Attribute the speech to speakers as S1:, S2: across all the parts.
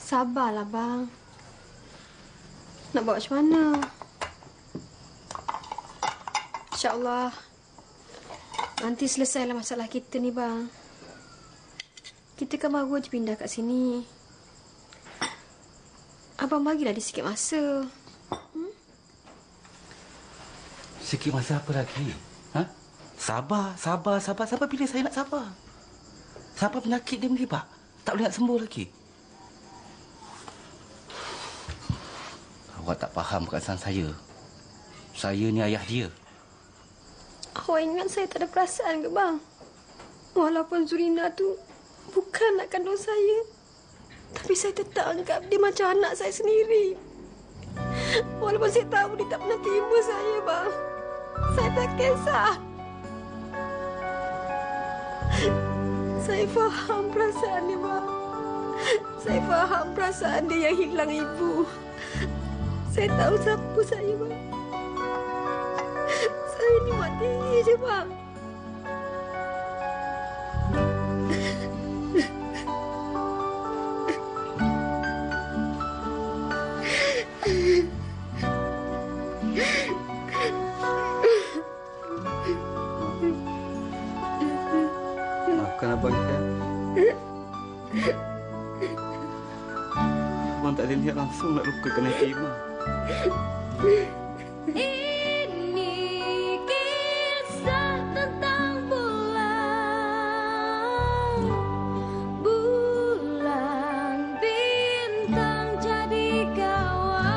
S1: Sabarlah, bang. Nak bawa macam mana? InsyaAllah. Nanti selesailah masalah kita ni, bang. Kita kan baru je pindah kat sini. Abang bagilah dia sikit masa.
S2: Sikit masa apa lagi? Ha? Sabar. Sampai bila saya nak sabar? Sampai penyakit dia melibak. Tak boleh nak sembuh lagi. Awak tak faham perasaan saya. Saya ni ayah dia.
S1: Awak ingat saya tak ada perasaan ke, bang? Walaupun Zurina tu bukan anak kandung saya, tapi saya tetap anggap dia macam anak saya sendiri. Walaupun saya tahu dia tak pernah terima saya, bang. Saya tak kisah. Saya faham perasaan dia, bang. Saya faham perasaan dia yang hilang ibu. Saya tahu siapa saya, bang. Saya ni mak tinggi je, bang.
S2: Maafkan abang, kan? Abang tak ada niat langsung nak lukakan hati Imam.
S3: Ini kisah tentang bulan. Bulan bintang jadi kawan.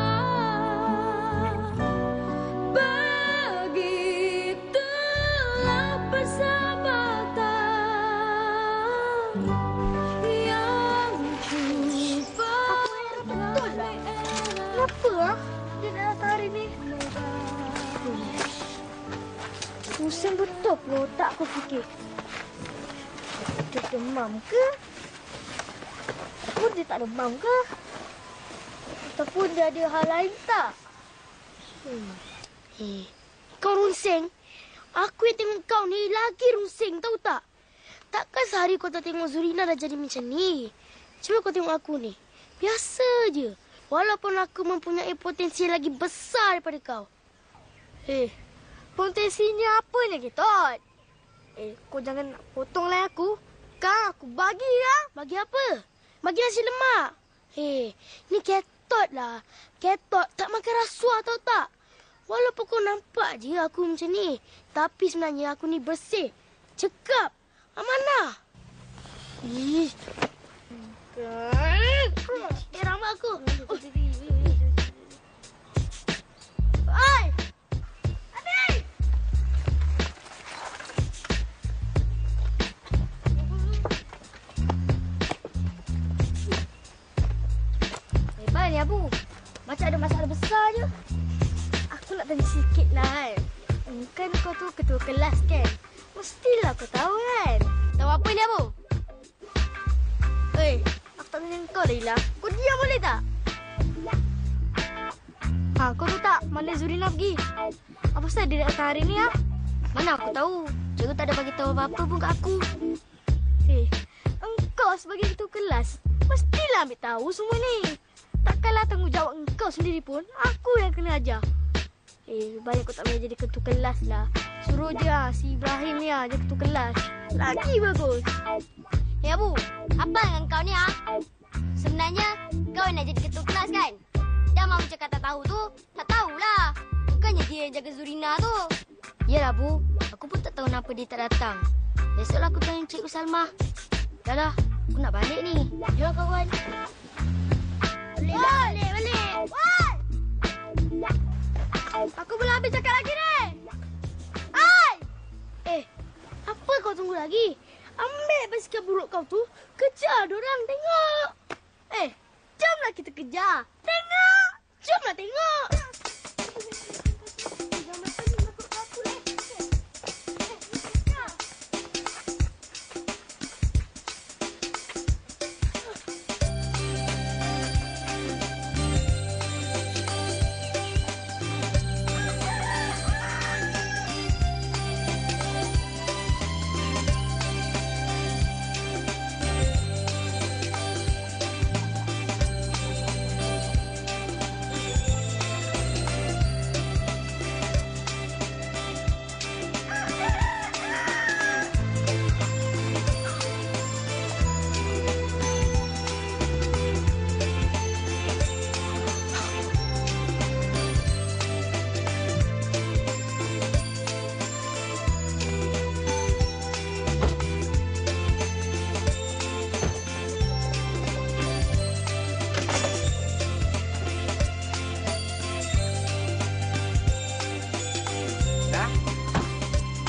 S3: Begitulah persahabatan yang cuba.
S4: Betul lah. Kenapa dia nak datang hari ni? Pusing betul pula otak aku fikir. Dia demam ke? Ataupun dia tak demam ke? Ataupun dia ada hal lain tak? Kau runsing. Aku yang tengok kau ni lagi runsing, tahu tak? Takkan sehari kau tak tengok Zurina dah jadi macam ni. Cuba kau tengok aku ni. Biasa je. Walaupun aku mempunyai potensi yang lagi besar daripada kau. Potensinya apa ni, Ketot? Kau jangan potonglah aku. Kan aku bagilah. Bagi apa? Bagi nasi lemak. Ni Ketot lah. Ketot tak makan rasuah, tahu tak? Walaupun kau nampak je aku macam ni. Tapi sebenarnya aku ni bersih. Cekap. Amanah. Rambut aku. Oi! Abi! Hebat ni, Abu. Macam ada masalah besar je. Aku nak tanya sikit lah. Kan kau tu ketua kelas kan? Mestilah kau tahu kan? Tahu apa ni, Abu? Aku tak tanya kau dah hilang. Kau diam boleh tak? Kau tahu tak mana Zurina pergi? Apa pasal dia datang hari ni, Mana aku tahu. Cikgu tak ada bagi tahu apa-apa pun kat aku. Engkau sebagai ketua kelas, mestilah ambil tahu semua ni. Takkanlah tanggungjawab engkau sendiri pun, aku yang kena ajar. Banyak kau tak payah jadi ketua kelas lah. Suruh je si Ibrahim ni jadi ketua kelas. Lagi bagus. Abu, apa dengan kau ni, Sebenarnya kau yang nak jadi ketua kelas kan? Dah mau cakap tak tahu tu, tak tahulah. Bukannya dia yang jaga Zurina tu. Yalah, Bu. Aku pun tak tahu kenapa dia tak datang. Besoklah aku tanya Cikgu Salmah. Dah, aku nak balik ni. Jom kawan. Balik. Woi! Aku belum habis cakap lagi ni. Apa kau tunggu lagi? Ambil basikal buruk kau tu, kejar dorang, tengok. Jomlah kita kejar. Tengok. Jomlah tengok.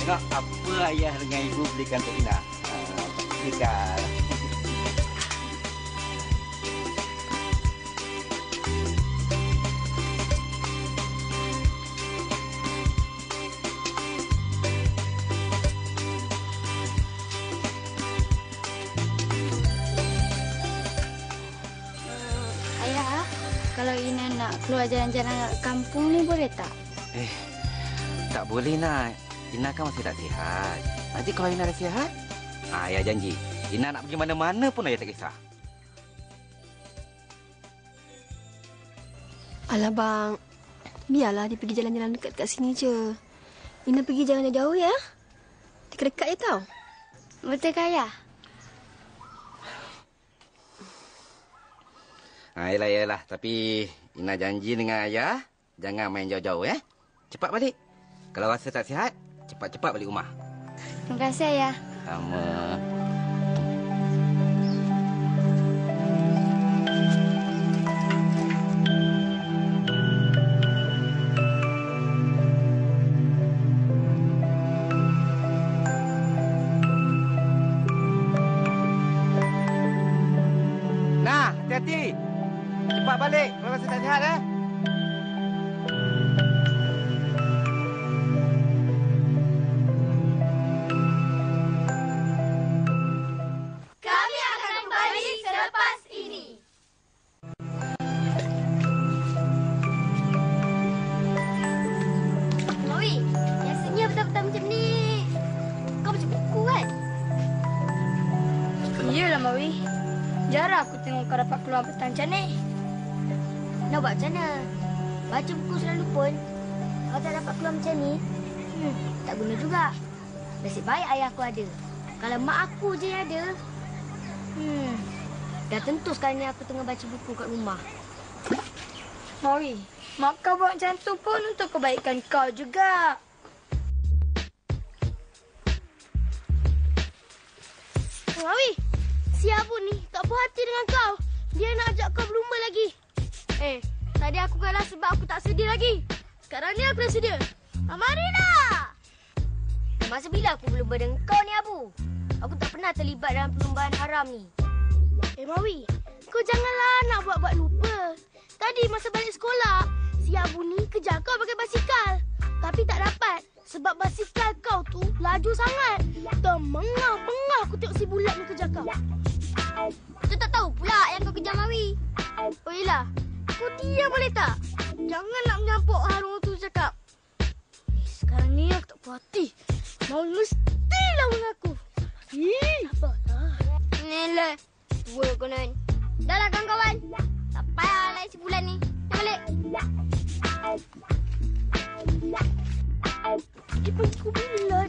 S2: Tengok apa ayah dengan ibu belikan untuk Ina. Belikan.
S4: Ayah, kalau Ina nak keluar jalan-jalan ke kampung ni boleh tak?
S2: Tak boleh nak. Ina kan masih tak sihat. Nanti kalau Ina dah sihat, ayah janji. Ina nak pergi mana-mana pun ayah tak kisah.
S1: Alah bang, biarlah dia pergi jalan-jalan dekat sini je. Ina pergi jangan jauh ya. Dekat-dekat je tau.
S4: Betul ke ayah?
S2: Yalah. Tapi Ina janji dengan ayah, jangan main jauh-jauh ya. Cepat balik. Kalau rasa tak sihat, cepat-cepat balik rumah.
S4: Terima kasih ayah.
S2: Sama. Nah, hati-hati. Cepat balik kalau rasa tak sihat eh.
S3: Kami akan kembali selepas ini.
S4: Mawi, biasanya petang-petang macam ni kau baca buku kan? Iyalah Mawi. Jarang aku tengok kau dapat keluar petang macam ni. Nak buat macam mana? Baca buku selalu pun kau tak dapat keluar macam ni. Tak guna juga. Nasib baik ayah aku ada. Kalau mak aku je yang ada. Dah tentu sekarang ni aku tengah baca buku kat rumah.
S5: Mawi, mak kau buat macam tu pun untuk kebaikan kau juga.
S4: Mawi, si Abu ni tak puas hati dengan kau. Dia nak ajak kau berlumba lagi. Tadi aku kalah sebab aku tak sedia lagi. Sekarang ni aku dah sedia. Marilah! Masa bila aku berlumba dengan kau ni, Abu? Aku tak pernah terlibat dalam perlumbaan haram ni. Mawi, kau janganlah nak buat-buat lupa. Tadi masa balik sekolah, si Abu ni kejar kau pakai basikal. Tapi tak dapat sebab basikal kau tu laju sangat. Termengah-mengah aku tengok si bulat ni kejar kau. Tu tak tahu pula yang kau kejar Mawi. Oh yelah, kau diam boleh tak? Jangan nak menyampuk harum tu cakap. Sekarang ni aku tak puas hati. Mawi mesti lawan aku. Apa tak? Nelah, dua konon. Dah lah kawan-kawan. Tak payah lain si bulan ni. Dah balik. Dia pergi bulan.